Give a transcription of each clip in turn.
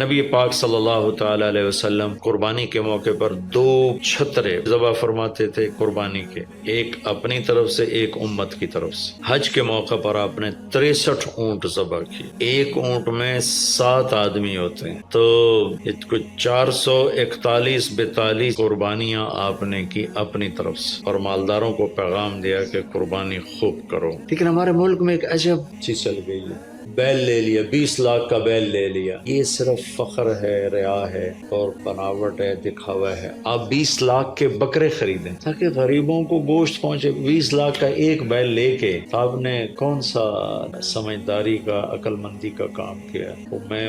نبی پاک صلی اللہ تعالی علیہ وسلم قربانی کے موقع پر 2 چھترے ذبح فرماتے تھے قربانی کے، ایک اپنی طرف سے ایک امت کی طرف سے۔ حج کے موقع پر آپ نے 63 اونٹ ذبح کی، ایک اونٹ میں 7 آدمی ہوتے ہیں، تو کچھ 441 42 قربانیاں آپ نے کی اپنی طرف سے، اور مالداروں کو پیغام دیا کہ قربانی خوب کرو۔ لیکن ہمارے ملک میں ایک عجب چیز چل گئی ہے، بیل لے لیا، 20 لاکھ کا بیل لے لیا۔ یہ صرف فخر ہے، ریا ہے اور بناوٹ ہے، دکھاوا ہے۔ آپ 20 لاکھ کے بکرے خریدیں تاکہ غریبوں کو گوشت پہنچے۔ 20 لاکھ کا ایک بیل لے کے آپ نے کون سا سمجھداری کا، عقل مندی کا کام کیا؟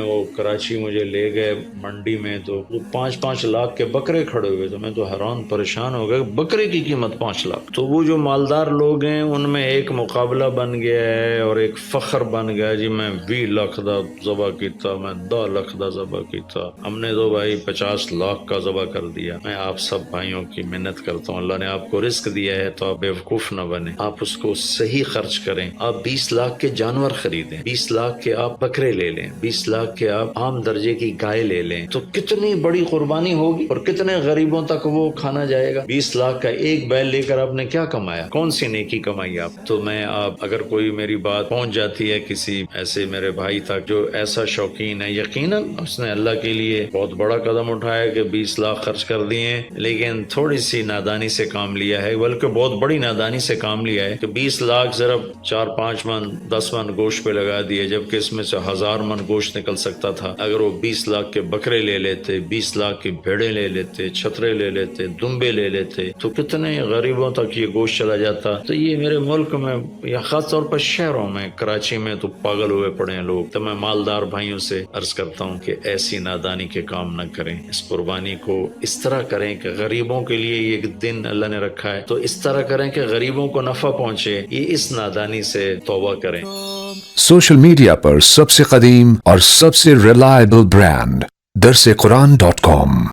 وہ کراچی مجھے لے گئے منڈی میں، تو 5-5 لاکھ کے بکرے کھڑے ہوئے، تو میں تو حیران پریشان ہو گیا، بکرے کی قیمت 5 لاکھ۔ تو وہ جو مالدار لوگ ہیں ان میں ایک مقابلہ بن گیا ہے اور ایک فخر بن گیا، جی میں 20 لاکھ دا ذبح کیتا، میں 10 لاکھ دا ذبح کیتا، ہم نے تو بھائی 50 لاکھ کا ذبح کر دیا۔ میں آپ سب بھائیوں کی منت کرتا ہوں، اللہ نے آپ کو رزق دیا ہے تو آپ بیوقوف نہ بنیں، آپ اس کو صحیح خرچ کریں۔ آپ 20 لاکھ کے جانور خریدیں، 20 لاکھ کے آپ بکرے لے لیں، 20 لاکھ کے آپ عام درجے کی گائے لے لیں، تو کتنی بڑی قربانی ہوگی اور کتنے غریبوں تک وہ کھانا جائے گا۔ 20 لاکھ کا ایک بیل لے کر آپ نے کیا کمایا؟ کون سی نیکی کمائی آپ؟ تو میں آپ اگر کوئی میری بات پہنچ جاتی ہے کسی ایسے میرے بھائی تک جو ایسا شوقین ہے، یقیناً اس نے اللہ کے لیے بہت بڑا قدم اٹھایا کہ 20 لاکھ خرچ کر دیے، لیکن تھوڑی سی نادانی سے کام لیا ہے، بلکہ بہت بڑی نادانی سے کام لیا ہے کہ 20 لاکھ صرف 4-5 من 10 من گوشت پہ لگا دیے، جبکہ اس میں سے 1000 من گوشت نکل سکتا تھا اگر وہ 20 لاکھ کے بکرے لے لیتے، 20 لاکھ کی بھیڑیں لے لیتے، چھترے لے لیتے، دمبے لے لیتے، تو کتنے غریبوں تک یہ گوشت چلا جاتا۔ تو یہ میرے ملک میں یا خاص طور پر شہروں میں، کراچی میں تو پاگل ہوئے پڑے ہیں لوگ۔ تو میں مالدار بھائیوں سے عرض کرتا ہوں کہ ایسی نادانی کے کام نہ کریں، اس قربانی کو اس طرح کریں کہ غریبوں کے لیے یہ ایک دن اللہ نے رکھا ہے تو اس طرح کریں کہ غریبوں کو نفع پہنچے، یہ اس نادانی سے توبہ کریں۔ سوشل میڈیا پر سب سے قدیم اور سب سے ریلائبل برانڈ درسقرآن.com